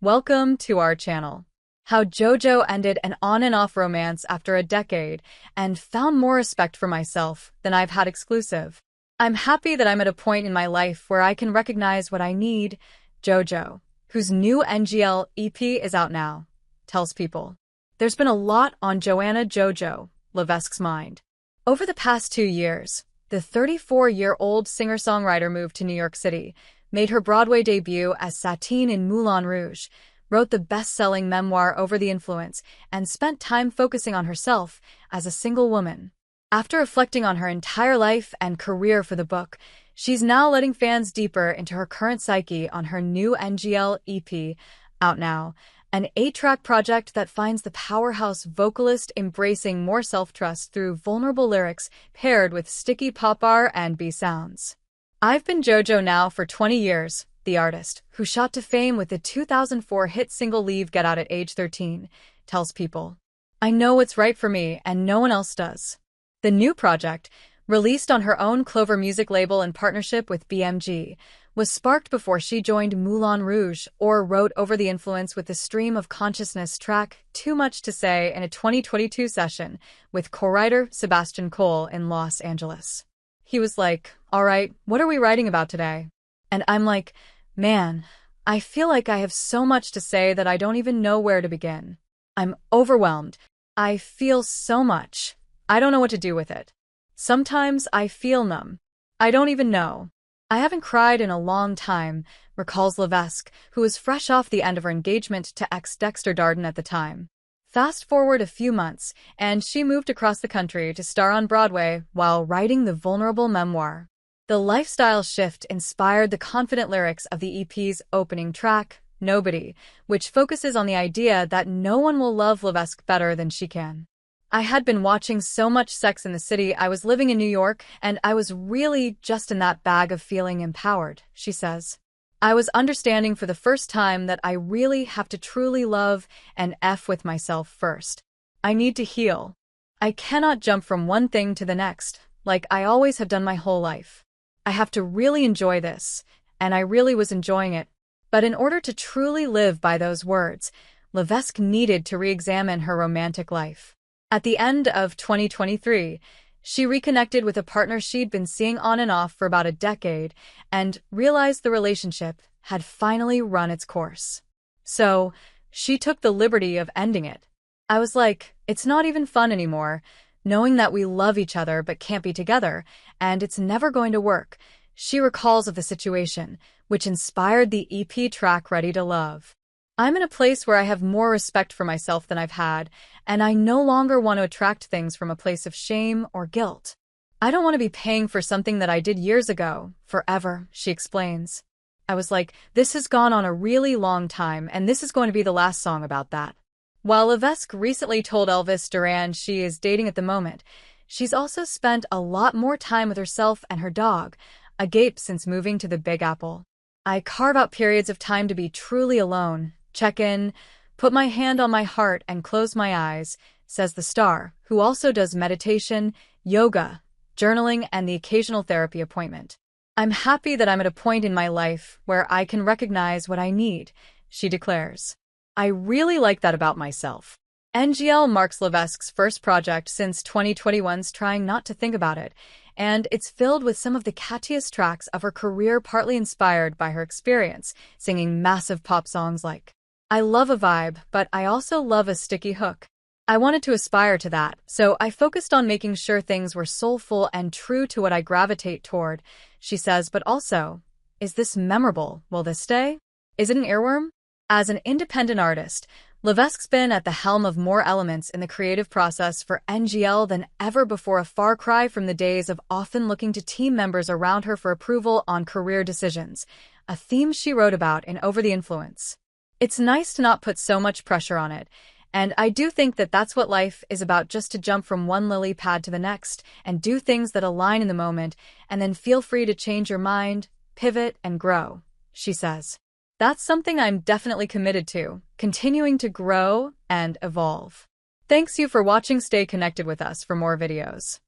Welcome to our channel. How JoJo ended an on-and-off romance after a decade and found more respect for myself than I've had exclusive. I'm happy that I'm at a point in my life where I can recognize what I need. JoJo, whose new NGL EP is out now, tells People. There's been a lot on JoJo Levesque's mind. Over the past 2 years, the 34-year-old singer-songwriter moved to New York City, made her Broadway debut as Satine in Moulin Rouge, wrote the best-selling memoir Over the Influence, and spent time focusing on herself as a single woman. After reflecting on her entire life and career for the book, she's now letting fans deeper into her current psyche on her new NGL EP, out now, an 8-track project that finds the powerhouse vocalist embracing more self-trust through vulnerable lyrics paired with sticky pop R&B sounds. I've been JoJo now for 20 years, the artist, who shot to fame with the 2004 hit single Leave Get Out at age 13, tells People. I know what's right for me and no one else does. The new project, released on her own Clover music label in partnership with BMG, was sparked before she joined Moulin Rouge or wrote Over the Influence with the Stream of Consciousness track Too Much to Say in a 2022 session with co-writer Sebastian Cole in Los Angeles. He was like, "All right, what are we writing about today?" And I'm like, man, I feel like I have so much to say that I don't even know where to begin. I'm overwhelmed. I feel so much. I don't know what to do with it. Sometimes I feel numb. I don't even know. I haven't cried in a long time, recalls Levesque, who was fresh off the end of her engagement to ex-Dexter Darden at the time. Fast forward a few months, and she moved across the country to star on Broadway while writing the vulnerable memoir. The lifestyle shift inspired the confident lyrics of the EP's opening track, Nobody, which focuses on the idea that no one will love Levesque better than she can. I had been watching so much Sex and the City. I was living in New York, and I was really just in that bag of feeling empowered, she says. I was understanding for the first time that I really have to truly love and F with myself first. I need to heal. I cannot jump from one thing to the next, like I always have done my whole life. I have to really enjoy this, and I really was enjoying it. But in order to truly live by those words, Levesque needed to re-examine her romantic life. At the end of 2023, she reconnected with a partner she'd been seeing on and off for about a decade and realized the relationship had finally run its course. So, she took the liberty of ending it. I was like, it's not even fun anymore, knowing that we love each other but can't be together, and it's never going to work, she recalls of the situation, which inspired the EP track Ready to Love. I'm in a place where I have more respect for myself than I've had, and I no longer want to attract things from a place of shame or guilt. I don't want to be paying for something that I did years ago, forever, she explains. I was like, this has gone on a really long time, and this is going to be the last song about that. While Levesque recently told Elvis Duran she is dating at the moment, she's also spent a lot more time with herself and her dog, Agapé, since moving to the Big Apple. I carve out periods of time to be truly alone, check in, put my hand on my heart and close my eyes, says the star, who also does meditation, yoga, journaling, and the occasional therapy appointment. I'm happy that I'm at a point in my life where I can recognize what I need, she declares. I really like that about myself. NGL marks Levesque's first project since 2021's Trying Not to Think About It, and it's filled with some of the catchiest tracks of her career, partly inspired by her experience, singing massive pop songs like I love a vibe, but I also love a sticky hook. I wanted to aspire to that, so I focused on making sure things were soulful and true to what I gravitate toward, she says, but also, is this memorable? Will this stay? Is it an earworm? As an independent artist, Levesque's been at the helm of more elements in the creative process for NGL than ever before, a far cry from the days of often looking to team members around her for approval on career decisions, a theme she wrote about in Over the Influence. It's nice to not put so much pressure on it, and I do think that that's what life is about, just to jump from one lily pad to the next and do things that align in the moment, and then feel free to change your mind, pivot, and grow, she says. That's something I'm definitely committed to, continuing to grow and evolve. Thanks you for watching. Stay connected with us for more videos.